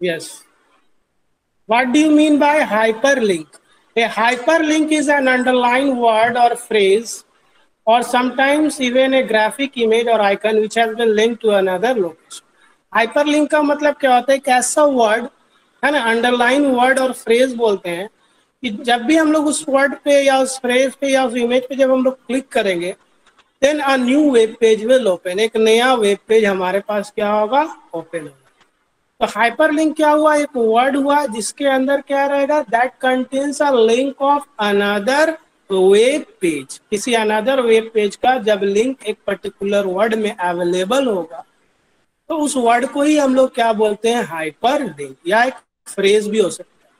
Yes. What do you mean by hyperlink? A hyperlink is an underlined word or phrase, or sometimes even a graphic image or icon which has been linked to another location. Hyperlink का मतलब क्या होता है? एक ऐसा word है ना, underline word और फ्रेज बोलते हैं कि जब भी हम लोग उस वर्ड पे या उस फ्रेज पे या उस इमेज पे जब हम लोग क्लिक करेंगे, then a new web page will open, एक नया वेब पेज हमारे पास क्या होगा? ओपन होगा। तो हाइपरलिंक क्या हुआ? एक वर्ड हुआ जिसके अंदर क्या रहेगा? That contains a link of another web page. किसी अनदर वेब पेज का जब लिंक एक पर्टिकुलर वर्ड में अवेलेबल होगा तो उस वर्ड को ही हम लोग क्या बोलते हैं? हाइपर लिंक, या एक फ्रेज भी हो सकता है।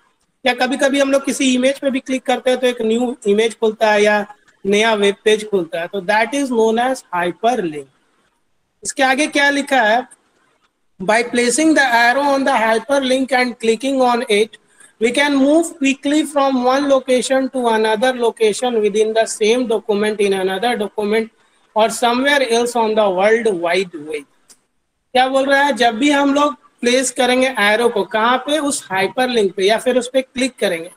या कभी कभी हम लोग किसी इमेज पे भी क्लिक करते हैं तो एक न्यू इमेज खुलता है या नया वेब पेज खुलता है, तो that is known as hyperlink. इसके आगे क्या लिखा है? By placing the arrow on the hyperlink and clicking on it, we can move quickly from one location to another location within the same document, in another document, or somewhere else on the world wide web. क्या बोल रहा है? जब भी हम लोग place करेंगे arrow को, कहाँ पे? उस हाइपरलिंक पे, या फिर उस पर क्लिक करेंगे,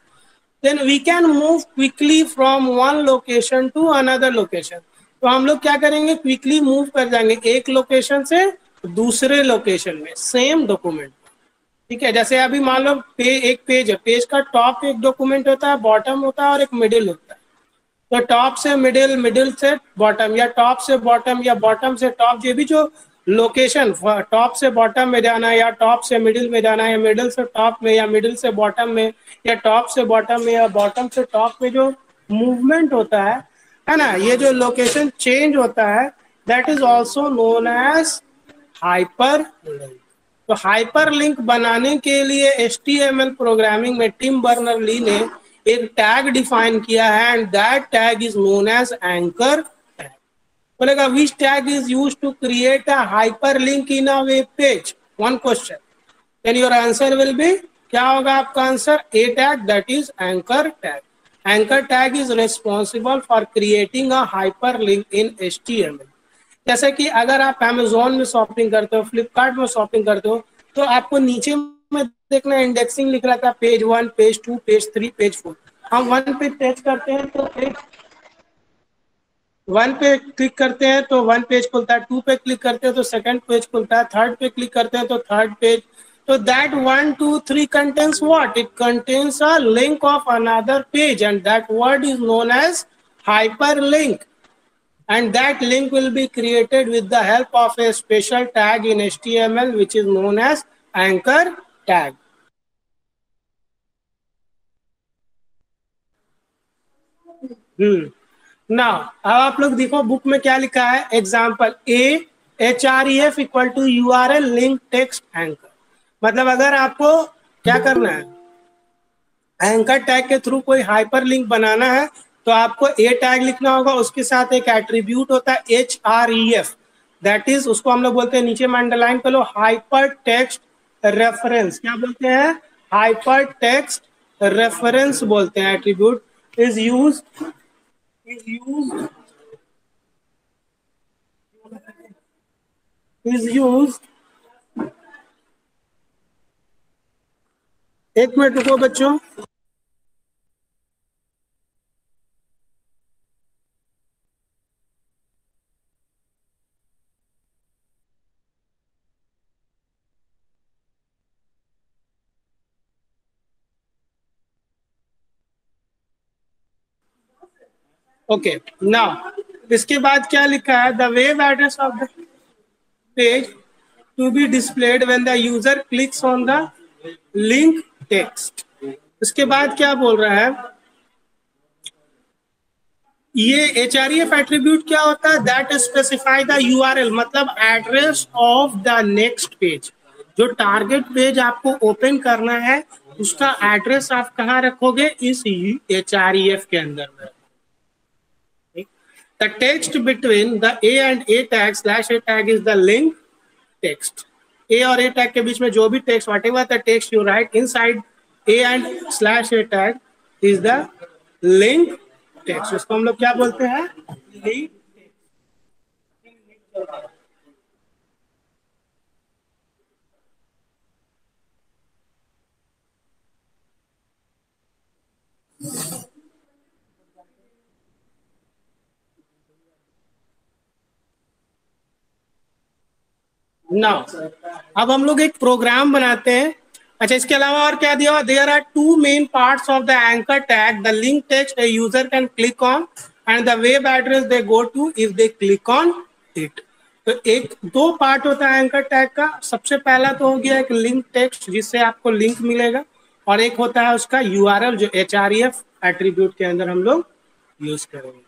then we can move quickly from one location to another location. तो हम लोग क्या करेंगे? क्विकली मूव कर जाएंगे एक लोकेशन से दूसरे लोकेशन में, सेम डॉक्यूमेंट। ठीक है, जैसे अभी मान लो एक पेज है, पेज का टॉप एक डॉक्यूमेंट होता है, बॉटम होता है और एक मिडिल होता है। तो टॉप से मिडिल, मिडिल से बॉटम, या टॉप से बॉटम या बॉटम से टॉप, ये भी जो लोकेशन टॉप से बॉटम में जाना है या टॉप से मिडिल में जाना है या मिडिल से टॉप में या मिडिल से बॉटम में या टॉप से बॉटम में या बॉटम से टॉप में जो मूवमेंट होता है ना, ये जो लोकेशन चेंज होता है, that is also known as hyperlink. तो हाइपर लिंक बनाने के लिए HTML प्रोग्रामिंग में टिम बर्नर ली ने एक टैग डिफाइन किया है, and that tag is known as anchor tag. बोलेगा which tag is used to create a hyperlink in a web page? One question, then your answer will be, क्या होगा आपका answer? A tag, that is anchor tag. Anchor tag is responsible for creating a hyperlink in HTML। जैसे कि अगर आप Amazon में shopping करते हो, फ्लिपकार्ट में शॉपिंग करते हो, तो आपको नीचे में देखना इंडेक्सिंग लिख रहा था, पेज 1, पेज 2, पेज 3, पेज 4। हम 1 पे टच करते हैं तो पेज 1 पे क्लिक करते हैं तो 1 पेज खुलता है, 2 पे क्लिक करते हैं तो सेकंड पेज खुलता है, 3rd पे क्लिक करते हैं तो 3rd पेज। तो that 1, 2, 3 contains what? It contains a link of another page, and that word is known as hyperlink. And that link will be created with the help of a special tag in HTML which is known as anchor tag. Now अब आप लोग देखो book में क्या लिखा है? Example a, href equal to URL link text anchor. मतलब अगर आपको क्या करना है, एंकर टैग के थ्रू कोई हाइपर लिंक बनाना है, तो आपको ए टैग लिखना होगा, उसके साथ एक एट्रीब्यूट होता है href, दैट इज, उसको हम लोग बोलते हैं, नीचे में अंडरलाइन कर लो, हाइपर टेक्स्ट रेफरेंस। क्या बोलते हैं? हाइपर टेक्स्ट रेफरेंस बोलते हैं। Attribute is use is use is use एक मिनट रुको बच्चों। ओके, नाउ इसके बाद क्या लिखा है? The web address of the page to be displayed when the user clicks on the link text। इसके बाद क्या बोल रहा है? ये href एट्रीब्यूट क्या होता है? दैट स्पेसिफाई द URL, मतलब address of the next page. जो टारगेट पेज आपको ओपन करना है उसका एड्रेस आप कहाँ रखोगे? इस href के अंदर में। The text between the a and a tag /a tag is the link text। a और a tag के बीच में जो भी text, whatever the text you write inside a and /a tag is the link text। उसको हम लोग क्या बोलते हैं? link। ना। अब हम लोग एक प्रोग्राम बनाते हैं। अच्छा, इसके अलावा और क्या दिया हुआ? There are two main parts of the anchor tag, the link text a user can click on and the web address they go to if they click on it. तो एक दो पार्ट होता है एंकर टैग का। सबसे पहला तो हो गया एक लिंक टेक्स्ट जिससे आपको लिंक मिलेगा, और एक होता है उसका यूआरएल जो href एट्रीब्यूट के अंदर हम लोग यूज करेंगे।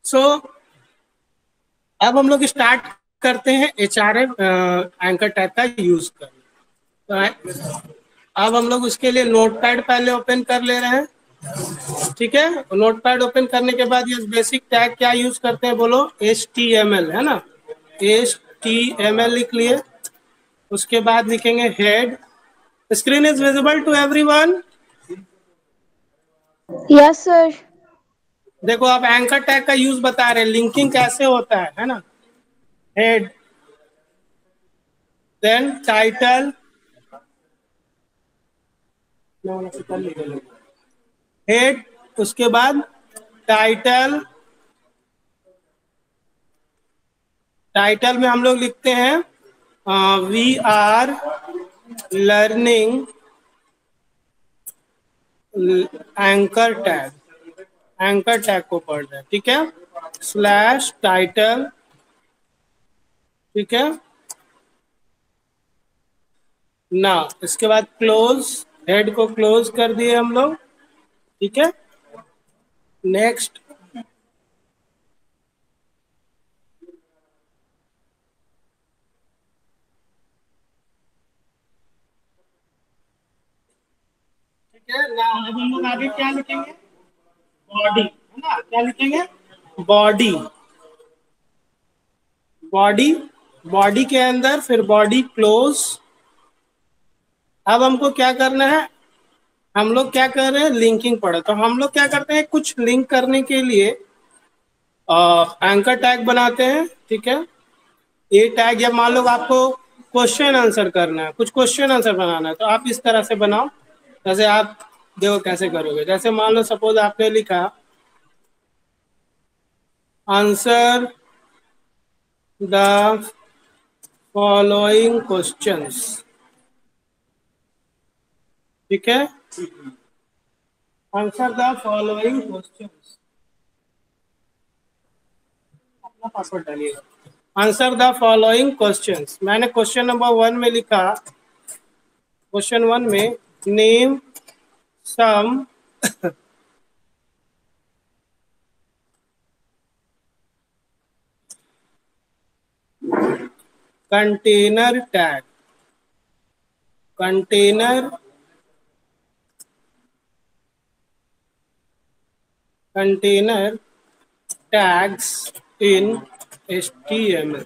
सो अब हम लोग स्टार्ट करते हैं href एंकर टैग का यूज करना। अब हम लोग उसके लिए नोटपैड पहले ओपन कर ले रहे हैं, ठीक है। नोटपैड ओपन करने के बाद ये बेसिक टैग क्या यूज करते हैं बोलो? HTML, है ना। HTML लिख लिए। उसके बाद लिखेंगे head. Screen is visible to everyone? Yes sir. देखो आप एंकर टैग का यूज बता रहे हैं, लिंकिंग कैसे होता है ना। हेड, देन टाइटल, हेड, उसके बाद टाइटल। टाइटल में हम लोग लिखते हैं we are learning anchor tag. Anchor tag को पढ़ रहे हैं, ठीक है। स्लैश टाइटल, ठीक है ना। इसके बाद क्लोज, हेड को क्लोज कर दिए हम लोग, ठीक है। नेक्स्ट, ठीक है ना। अब हम लोग आगे क्या लिखेंगे? बॉडी, है ना। क्या लिखेंगे? बॉडी। बॉडी, बॉडी के अंदर फिर बॉडी क्लोज। अब हमको क्या करना है? हम लोग क्या कर रहे हैं? लिंकिंग पढ़े। तो हम लोग क्या करते हैं? कुछ लिंक करने के लिए एंकर टैग बनाते हैं, ठीक है। ये टैग, जब मान लो आपको क्वेश्चन आंसर करना है, कुछ क्वेश्चन आंसर बनाना है, तो आप इस तरह से बनाओ। जैसे आप देखो कैसे करोगे। जैसे मान लो सपोज आपने लिखा आंसर द फॉलोइंग क्वेश्चंस, ठीक है। आंसर द फॉलोइंग क्वेश्चंस, अपना पासवर्ड डालिएगा। आंसर द फॉलोइंग क्वेश्चंस, मैंने क्वेश्चन नंबर 1 में लिखा, क्वेश्चन 1 में name some container tag, container tags in HTML।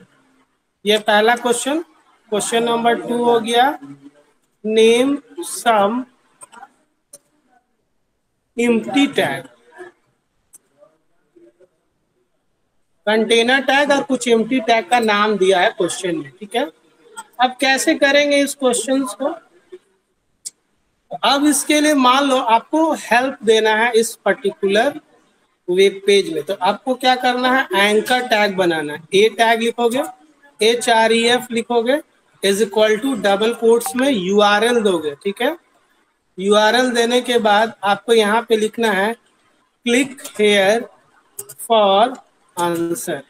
ये पहला क्वेश्चन। क्वेश्चन नंबर 2 हो गया name some empty tag. Container tag और कुछ एम्प्टी टैग का नाम दिया है क्वेश्चन में, ठीक है। अब कैसे करेंगे इस क्वेश्चन को? अब इसके लिए मान लो आपको हेल्प देना है इस पर्टिकुलर वेब पेज में, तो आपको क्या करना है? एंकर टैग बनाना है। ए टैग लिखोगे, HREF लिखोगे, is equal to double quotes में URL दोगे, ठीक है। URL देने के बाद आपको यहाँ पे लिखना है क्लिक हेयर फॉर आंसर,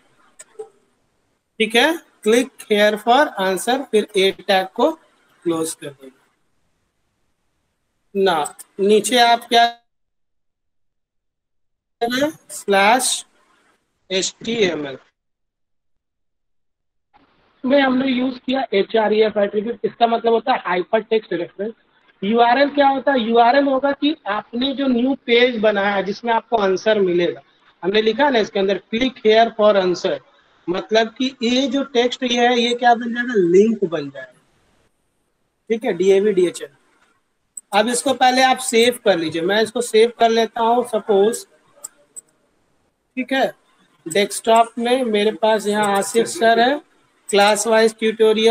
ठीक है। क्लिक हेयर फॉर आंसर, फिर ए टैग को क्लोज कर देंगे ना। नीचे आप क्या करें? स्लैश HTML में हमने यूज किया HREF एट्रीब्यूट। इसका मतलब होता है हाइपर टेक्स्ट रेफरेंस। URL क्या होता है? URL होगा कि आपने जो न्यू पेज बनाया है जिसमें आपको आंसर मिलेगा। हमने लिखा ना इसके अंदर क्लिक हेयर फॉर आंसर, मतलब कि ये जो टेक्स्ट ये है, ये क्या बन जाएगा? लिंक बन जाएगा, ठीक है। DAV DHL। अब इसको पहले आप सेव कर लीजिए। मैं इसको सेव कर लेता हूँ सपोज, ठीक है। डेस्कटॉप में मेरे पास यहाँ आसिफ सर है, क्लास वाइज ट्यूटोरियल।